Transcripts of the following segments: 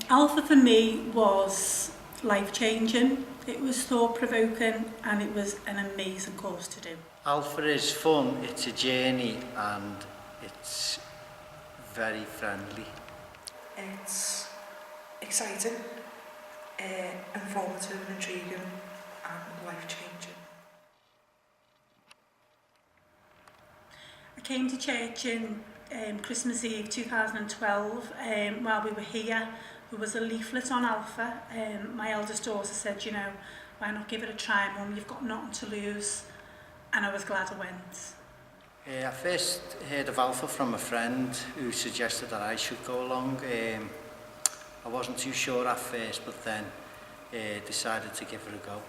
Alpha for me was life-changing, it was thought-provoking, and it was an amazing course to do. Alpha is fun, it's a journey, and it's very friendly. It's exciting, informative, intriguing, and life-changing. I came to church in Christmas Eve 2012. While we were here, there was a leaflet on Alpha. My eldest daughter said, you know, why not give it a try, Mum, you've got nothing to lose. And I was glad I went. I first heard of Alpha from a friend who suggested that I should go along. I wasn't too sure at first, but then decided to give it a go.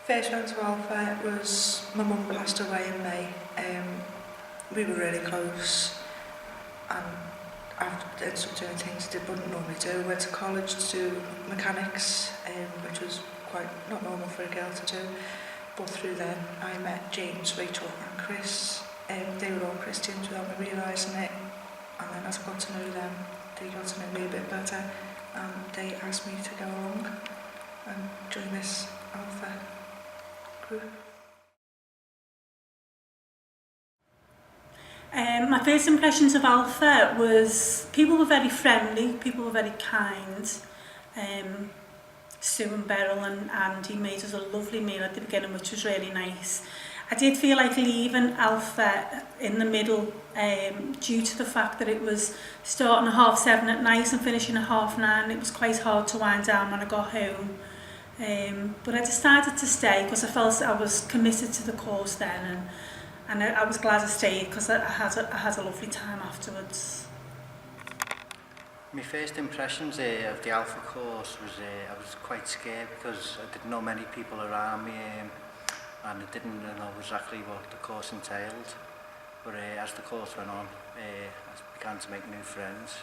First went to Alpha was my mum passed away in May. We were really close, and I ended up doing things I wouldn't normally do. Went to college to do mechanics, which was quite not normal for a girl to do. But through then, I met James, Rachel, and Chris. They were all Christians without me realising it. And then as I got to know them, they got to know me a bit better, and they asked me to go along and join this Alpha group. My first impressions of Alpha was people were very friendly, people were very kind. Sue and Beryl and Andy made us a lovely meal at the beginning, which was really nice. I did feel like leaving Alpha in the middle due to the fact that it was starting at 7:30 at night and finishing at 9:30. It was quite hard to wind down when I got home. But I decided to stay because I felt I was committed to the course then, and I was glad I stayed because I had a lovely time afterwards. My first impressions of the Alpha course was I was quite scared because I didn't know many people around me and I didn't know exactly what the course entailed. But as the course went on, I began to make new friends.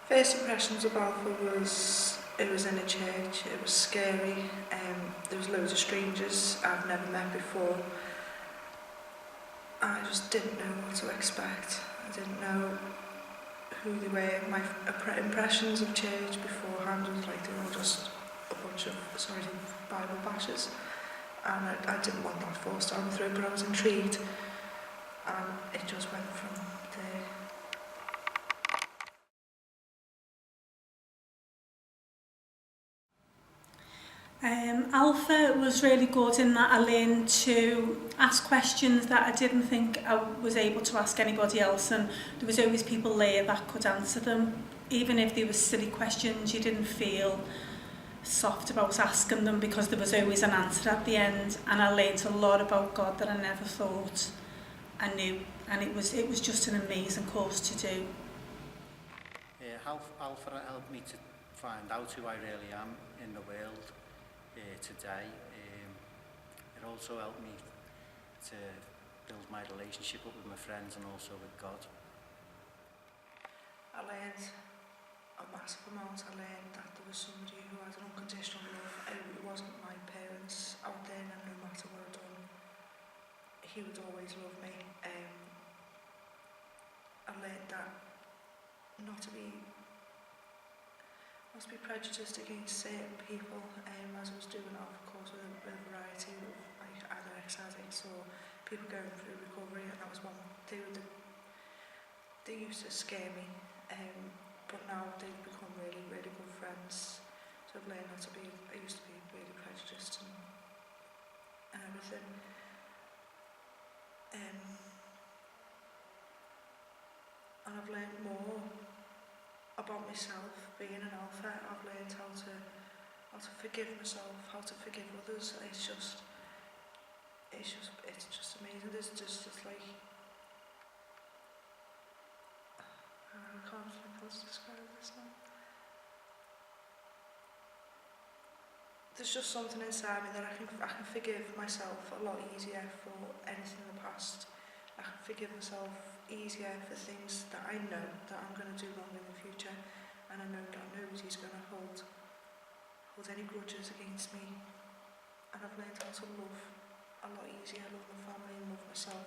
First impressions of Alpha was it was in a church, it was scary, there was loads of strangers I've never met before. I just didn't know what to expect. I didn't know who they were. My impressions of church beforehand was like they were all just a bunch of Bible bashers, and I didn't want that forced on me through, but I was intrigued, and it just went from there. Alpha was really good in that I learned to ask questions that I didn't think I was able to ask anybody else, and there was always people there that could answer them. Even if they were silly questions, you didn't feel soft about asking them because there was always an answer at the end, and I learned a lot about God that I never thought I knew, and it was just an amazing course to do. Alpha helped me to find out who I really am in the world today. It also helped me to build my relationship up with my friends and also with God. I learned a massive amount. I learned that there was somebody who had an unconditional love. It wasn't my parents out there, and no matter what I'd done, he would always love me. I learned that not to be prejudiced against certain people, as I was doing Alpha course with a variety of like either ex-addicts or people going through recovery, and that was one they used to scare me, but now they've become really, really good friends. So I've learned not to be, I used to be really prejudiced and everything. And I've learned more about myself being an Alpha. I've learned how to forgive myself, how to forgive others. It's just amazing. There's just like I can't think how to describe this now. There's just something inside me that I can forgive myself a lot easier for anything in the past. I can forgive myself easier for things that I know that I'm going to do wrong in the future, and I know that nobody's going to hold any grudges against me. And I've learned how to love a lot easier, love my family and love myself